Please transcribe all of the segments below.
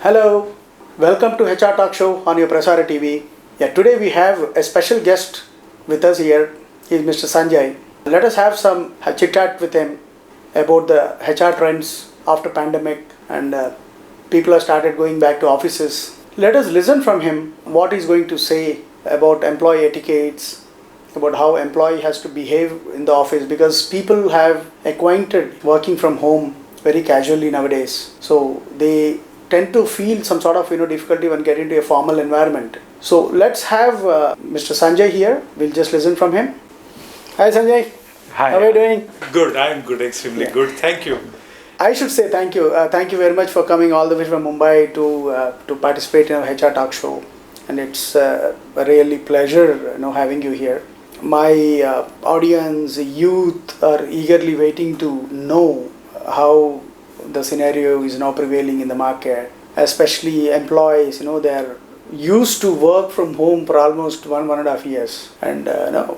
Hello, welcome to HR Talk Show on your Prasara TV. Yeah, today we have a special guest with us here. He is Mr. Sanjay. Let us have some chit chat with him about the HR trends after pandemic and people have started going back to offices. Let us listen from him what he's going to say about employee etiquettes, about how employee has to behave in the office because people have acquainted working from home very casually nowadays. So they tend to feel some sort of difficulty when getting into a formal environment. So let's have Mr. Sanjay here. We'll just listen from him. Hi Sanjay. Hi. How are you doing? Good. I'm good. Extremely good. Thank you. I should say thank you. Thank you very much for coming all the way from Mumbai to participate in our HR Talk Show, and it's a really pleasure having you here. My audience, youth, are eagerly waiting to know how the scenario is now prevailing in the market, especially employees. They're used to work from home for almost 1.5 years, and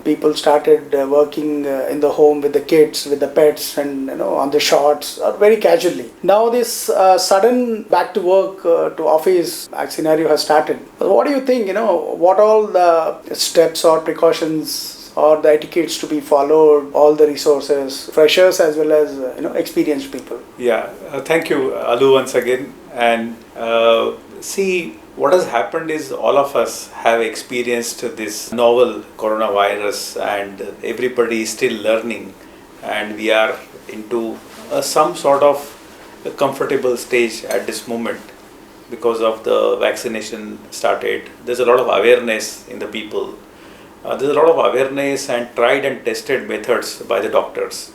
people started working in the home with the kids, with the pets, and on the shots or very casually. Now this sudden back to work to office scenario has started. What do you think? What all the steps or precautions or the etiquettes to be followed, all the resources, freshers as well as experienced people? Yeah. Thank you, Alu, once again. And see, what has happened is all of us have experienced this novel coronavirus, and everybody is still learning, and we are into some sort of a comfortable stage at this moment because of the vaccination started. There's a lot of awareness in the people. There's a lot of awareness and tried and tested methods by the doctors.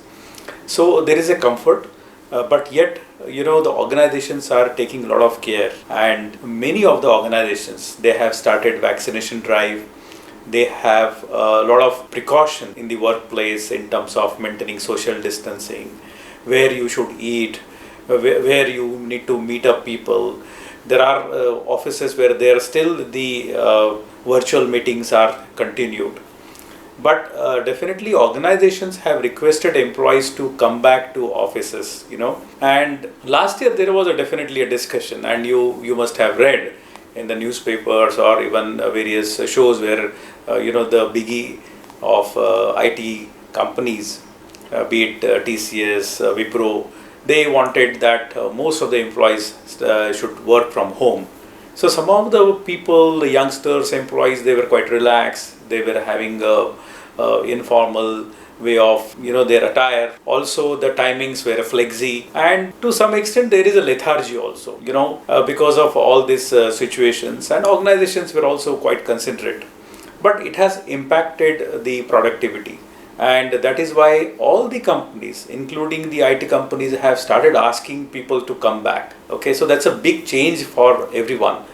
So there is a comfort, but yet, the organizations are taking a lot of care, and many of the organizations, they have started vaccination drive. They have a lot of precaution in the workplace in terms of maintaining social distancing, where you should eat, where you need to meet up people. There are offices where there are still the virtual meetings are continued. But definitely organizations have requested employees to come back to offices, And last year there was definitely a discussion, and you must have read in the newspapers or even various shows where, the biggie of IT companies, be it TCS, Wipro, they wanted that most of the employees should work from home. So some of the people, the youngsters, employees, they were quite relaxed. They were having a informal way of their attire. Also the timings were flexi, and to some extent there is a lethargy also because of all these situations, and organizations were also quite considerate, but it has impacted the productivity. And that is why all the companies, including the IT companies, have started asking people to come back. Okay, so that's a big change for everyone.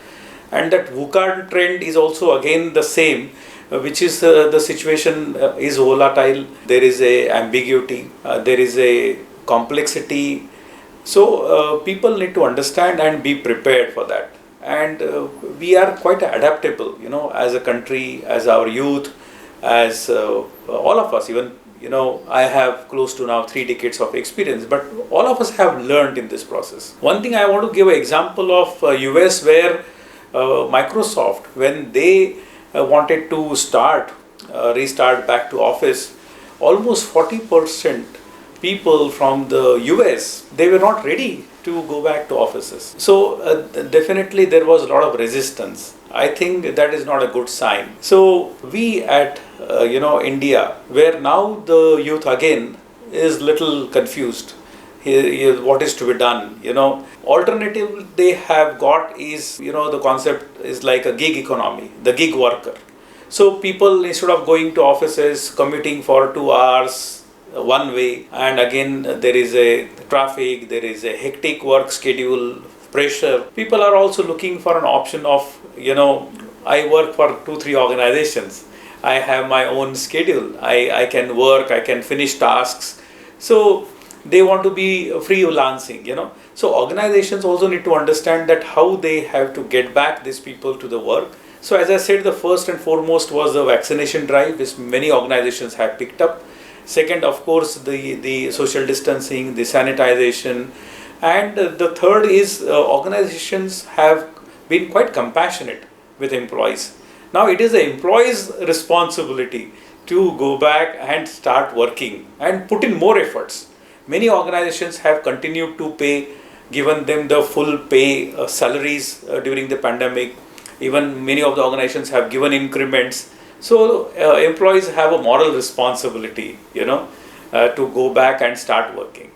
And that VUCA trend is also again the same, which is the situation is volatile. There is a ambiguity, there is a complexity. So people need to understand and be prepared for that. And we are quite adaptable, as a country, as our youth, as all of us. Even I have close to now 3 decades of experience, but all of us have learned in this process. One thing I want to give an example of US, where Microsoft, when they wanted to restart back to office, almost 40% people from the US, they were not ready to go back to offices. So definitely there was a lot of resistance. I think that is not a good sign. So we at India, where now the youth again is little confused. What is to be done? Alternative they have got is the concept is like a gig economy, the gig worker. So people, instead of going to offices, commuting for 2 hours one way, and again there is a traffic, there is a hectic work schedule, pressure. People are also looking for an option of I work for 2-3 organizations. I have my own schedule. I can work, I can finish tasks. So they want to be freelancing, So organizations also need to understand that how they have to get back these people to the work. So as I said, the first and foremost was the vaccination drive, which many organizations have picked up. Second, of course, the social distancing, the sanitization, And the third is organizations have been quite compassionate with employees. Now it is the employee's responsibility to go back and start working and put in more efforts. Many organizations have continued to pay, given them the full pay salaries during the pandemic. Even many of the organizations have given increments. So employees have a moral responsibility, to go back and start working.